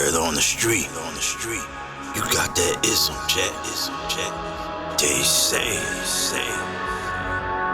word on the street. You got that ism check. They say.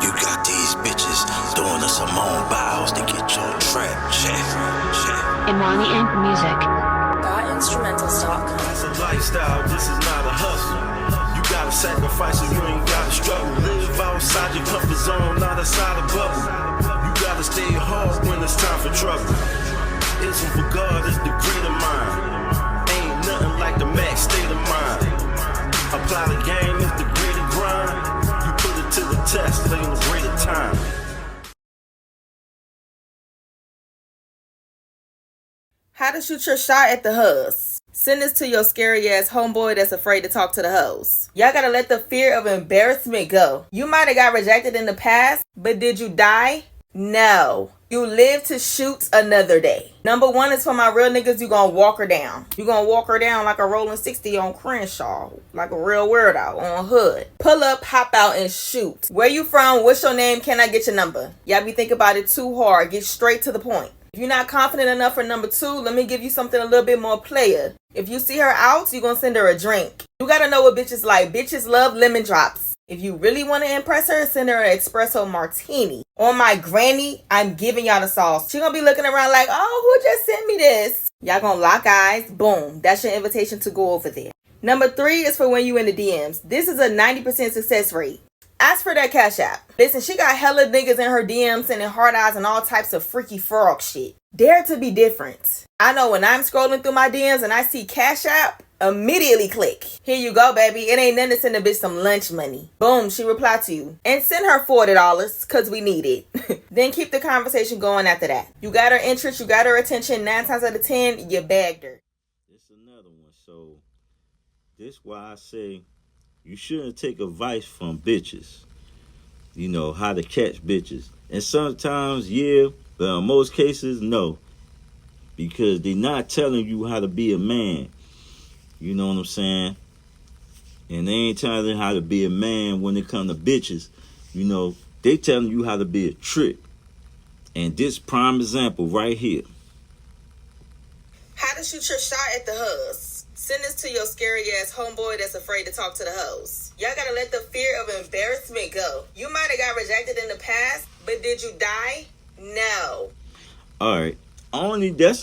You got these bitches doing us some on bows to get your trap check. Imani Inc. Music. Got instrumental stock. It's a lifestyle, this is not a hustle. You gotta sacrifice or you ain't gotta struggle. Live outside your comfort zone, not outside a bubble. You gotta stay hard when it's time for trouble. Ism for God is the greater mind. Ain't nothing like the max state of mind. Apply the game is the greater grind. You put it to the test, lay in the greater time. How to shoot your shot at the hoes. Send this to your scary ass homeboy that's afraid to talk to the hoes. Y'all gotta let the fear of embarrassment go. You might have got rejected in the past, but did you die? No. You live to shoot another day. Number one is for my real niggas, you gonna walk her down. You gonna walk her down like a rolling 60 on Crenshaw. Like a real weirdo on Hood. Pull up, hop out, and shoot. Where you from? What's your name? Can I get your number? Y'all be thinking about it too hard. Get straight to the point. If you're not confident enough for number two, let me give you something a little bit more player. If you see her out, you're gonna send her a drink. You gotta know what bitches like. Bitches love lemon drops. If you really want to impress her, send her an espresso martini. On my granny, I'm giving y'all the sauce. She gonna be looking around like, oh, who just sent me this? Y'all gonna lock eyes. Boom. That's your invitation to go over there. Number three is for when you in the DMs. This is a 90% success rate. Ask for that cash app. Listen, she got hella niggas in her DMs sending hard eyes and all types of freaky frog shit. Dare to be different. I know when I'm scrolling through my DMs and I see cash app, immediately click. Here you go, baby. It ain't nothing to send a bitch some lunch money. Boom, she replied to you. And send her $40 because we need it. Then keep the conversation going after that. You got her interest, you got her attention. 9 times out of 10, you bagged her. It's another one. So this why I say you shouldn't take advice from bitches. You know, how to catch bitches. And sometimes, yeah, but in most cases, no. Because they're not telling you how to be a man. You know what I'm saying? And they ain't telling you how to be a man when it comes to bitches. You know, they telling you how to be a trick. And this prime example right here. How to shoot your shot at the hoes. Send this to your scary ass homeboy that's afraid to talk to the hoes. Y'all gotta let the fear of embarrassment go. You might have got rejected in the past, but did you die? No. All right. That's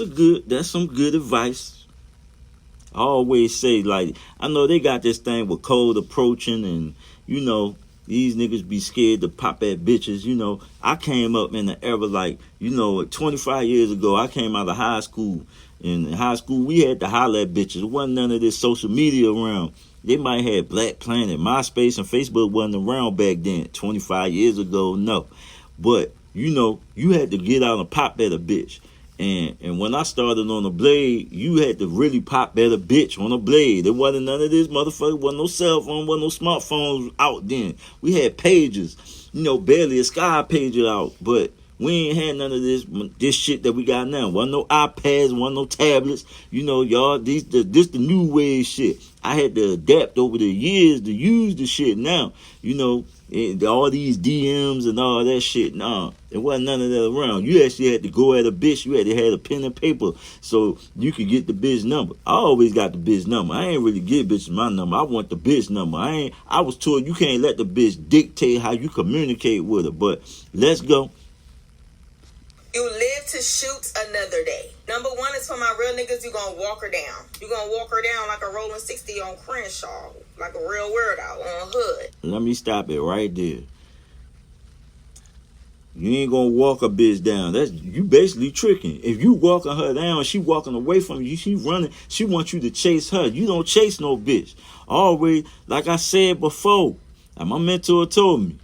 some good advice. I always say, like, I know they got this thing with cold approaching and, you know, these niggas be scared to pop at bitches. You know, I came up in the era like, you know, 25 years ago, I came out of high school. In high school, we had to holler at bitches. There wasn't none of this social media around. They might have Black Planet, MySpace, and Facebook wasn't around back then. 25 years ago, no. But, you know, you had to get out and pop at a bitch. And when I started on the blade, you had to really pop at a bitch on a blade. There wasn't none of this motherfucker. Wasn't no cell phone, wasn't no smartphones out then. We had pages, you know, barely a sky pager out. But we ain't had none of this shit that we got now. Wasn't no iPads, wasn't no tablets. You know, y'all, this the new wave shit. I had to adapt over the years to use the shit now. You know, all these DMs and all that shit. Nah, there wasn't none of that around. You actually had to go at a bitch. You had to have a pen and paper so you could get the bitch number. I always got the bitch number. I ain't really give bitches my number. I want the bitch number. I was told you can't let the bitch dictate how you communicate with her. But let's go. You live to shoot another day. Number one is for my real niggas, you gonna walk her down. You gonna walk her down like a rolling 60 on Crenshaw. Like a real weirdo on Hood. Let me stop it right there. You ain't gonna walk a bitch down. You basically tricking. If you walking her down, she walking away from you, she running, she wants you to chase her. You don't chase no bitch. Always, like I said before, and my mentor told me,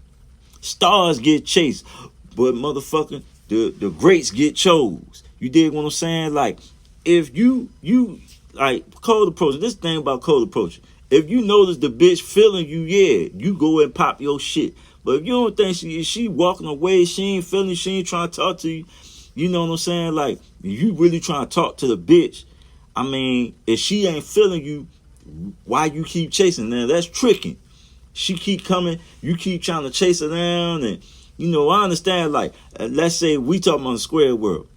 stars get chased, but motherfucking the greats get chose. You dig what I'm saying? Like, if you like cold approaching, this thing about cold approaching. If you notice the bitch feeling you, yeah, you go and pop your shit. But if you don't think she walking away, she ain't feeling, she ain't trying to talk to you, you know what I'm saying? Like, you really trying to talk to the bitch. I mean, if she ain't feeling you, why you keep chasing? Now, that's tricking. She keep coming, you keep trying to chase her down, and you know, I understand, like, let's say we talking about the square world.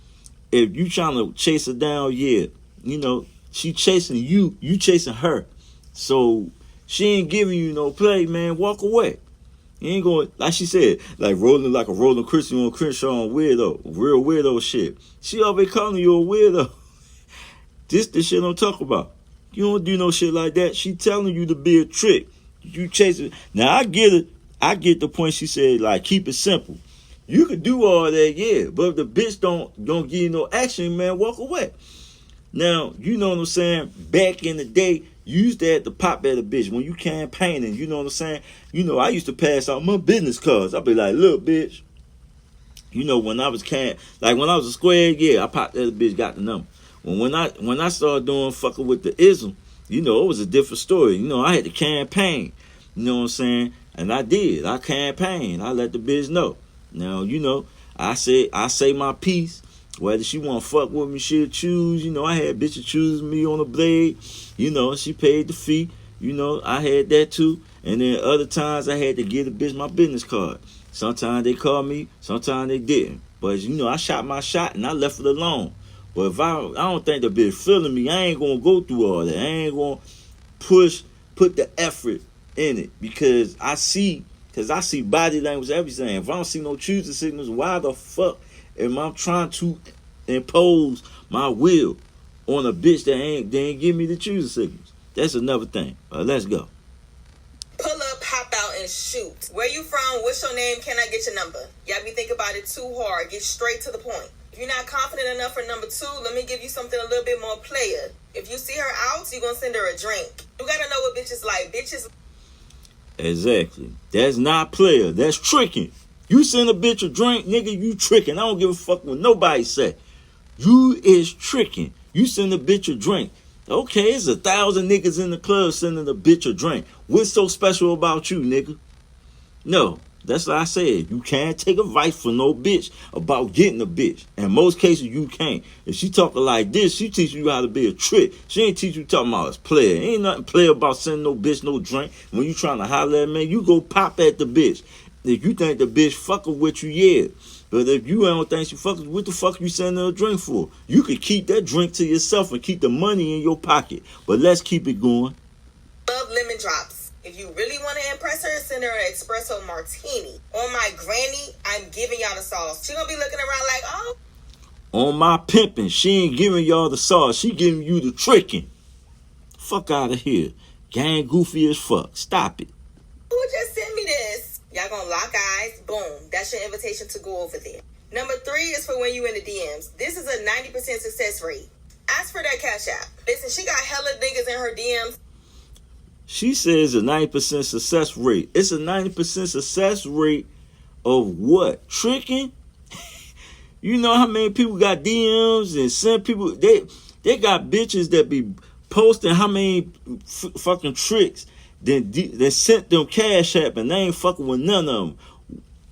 If you trying to chase her down, yeah, you know, She chasing you chasing her. So she ain't giving you no play, man. Walk away. You ain't going, like she said, like rolling like a rolling Christian on Crenshaw on weirdo, real weirdo shit. She already calling you a weirdo. This the shit I'm talking about. You don't do no shit like that. She telling you to be a trick. You chase it. Now I get it. I get the point she said, like, keep it simple. You can do all that, yeah. But if the bitch don't give you no action, man, walk away. Now, you know what I'm saying? Back in the day, you used to have to pop at a bitch when you campaigning. You know what I'm saying? You know, I used to pass out my business cards. I'd be like, look, bitch. You know, when I was when I was a square, yeah, I popped at a bitch, got the number. When I started doing fucking with the ism, you know, it was a different story. You know, I had to campaign. You know what I'm saying? And I did. I campaigned. I let the bitch know. Now, you know, I say my piece. Whether she want to fuck with me, she'll choose. You know, I had bitches choosing me on the blade. You know, she paid the fee. You know, I had that too. And then other times I had to give the bitch my business card. Sometimes they called me, sometimes they didn't. But, you know, I shot my shot and I left it alone. But if I don't think the bitch feeling me, I ain't going to go through all that. I ain't going to put the effort in it. Because I see body language, everything. If I don't see no choosing signals, why the fuck am I trying to impose my will on a bitch that ain't give me the choosing signals? That's another thing. Let's go. Pull up, hop out, and shoot. Where you from? What's your name? Can I get your number? Y'all be thinking about it too hard. Get straight to the point. If you're not confident enough for number 2, let me give you something a little bit more player. If you see her out, you're going to send her a drink. You got to know what bitches like. Bitches. Exactly. That's not player. That's tricking. You send a bitch a drink, nigga, you tricking. I don't give a fuck what nobody say. You is tricking. You send a bitch a drink. Okay, it's 1,000 niggas in the club sending a bitch a drink. What's so special about you, nigga? No. That's what I said. You can't take advice from no bitch about getting a bitch. In most cases, you can't. If she talking like this, she teach you how to be a trick. She ain't teach you talking about as player. Ain't nothing player about sending no bitch no drink. When you trying to holler at man, you go pop at the bitch. If you think the bitch fucking with you, yeah. But if you don't think she fucking, what the fuck you sending her a drink for? You could keep that drink to yourself and keep the money in your pocket. But let's keep it going. Love lemon drops. If you really want to impress her, send her an espresso martini. On my granny, I'm giving y'all the sauce. She gonna be looking around like, oh. On my pimping, she ain't giving y'all the sauce. She giving you the tricking. Fuck out of here. Gang goofy as fuck. Stop it. Who just sent me this? Y'all gonna lock eyes. Boom. That's your invitation to go over there. Number 3 is for when you in the DMs. This is a 90% success rate. Ask for that cash app. Listen, she got hella niggas in her DMs. She says a 90% success rate. It's a 90% success rate of what? Tricking? You know how many people got DMs and send people? They got bitches that be posting how many fucking tricks that sent them cash app and they ain't fucking with none of them.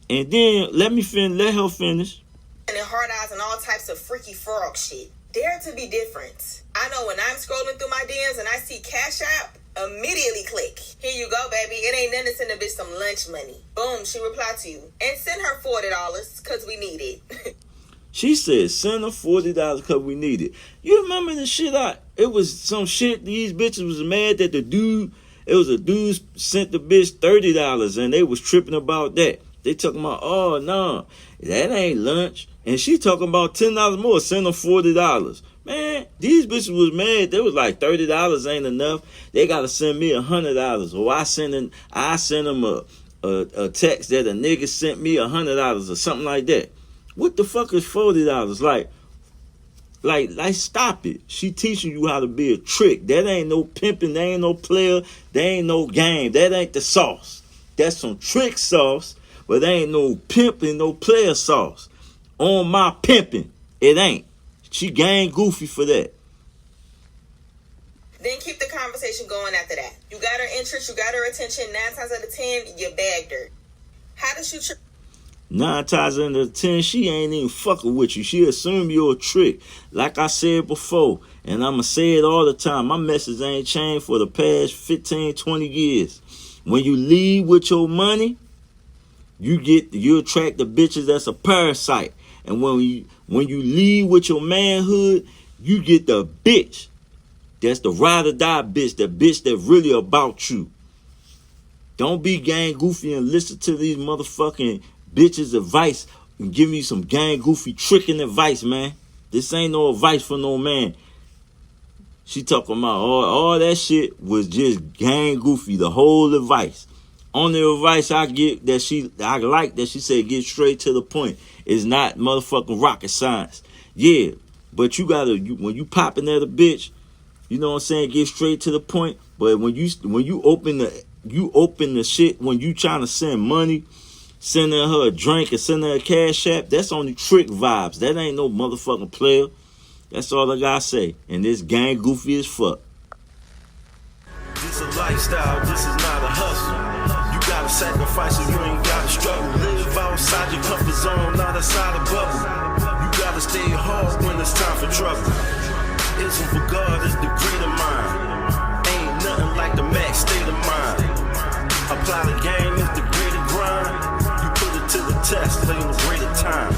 And then let her finish. And hard eyes and all types of freaky frog shit. Dare to be different. I know when I'm scrolling through my DMs and I see cash app, immediately click. Here you go, baby. It ain't nothing to send a bitch some lunch money. Boom, she replied to you. And send her $40 because we need it. She said, send her $40 because we need it. You remember the shit it was some shit, these bitches was mad that a dude sent the bitch $30 and they was tripping about that. They talking about, oh, no, that ain't lunch. And she talking about $10 more, send her $40. Man, these bitches was mad. They was like $30 ain't enough. They gotta send me $100. Or I send them a text that a nigga sent me $100 or something like that. What the fuck is $40? Like stop it. She teaching you how to be a trick. That ain't no pimping. That ain't no player. That ain't no game. That ain't the sauce. That's some trick sauce, but there ain't no pimping, no player sauce. On my pimping, it ain't. She gang goofy for that. Then keep the conversation going after that. You got her interest, you got her attention. 9 times out of 10, you bagged her. How does she 9 times out of 10, she ain't even fucking with you. She assume you're a trick. Like I said before, and I'ma say it all the time, my message ain't changed for the past 15, 20 years. When you leave with your money, you attract the bitches that's a parasite. And when you leave with your manhood, you get the bitch That's the ride or die bitch. The bitch that really about you. Don't be gang goofy and listen to these motherfucking bitches' advice and give me some gang goofy tricking advice, man. This ain't no advice for no man. She talking about all that shit was just gang goofy, the whole advice. Only advice I get I like that she said get straight to the point. It's not motherfucking rocket science. Yeah, but you gotta, when you popping at a bitch, you know what I'm saying, get straight to the point. But when you open the shit, when you trying to send money, sending her a drink and sending her a cash app, that's only trick vibes. That ain't no motherfucking player. That's all I gotta say. And this gang goofy as fuck. This a lifestyle, this is not a hustle. You gotta sacrifice or you ain't gotta struggle. Live outside your comfort zone, not outside a bubble. You gotta stay hard when it's time for trouble. Ism for God is the greater mind. Ain't nothing like the max state of mind. Apply the game is the greater grind. You put it to the test, lay in the greater time.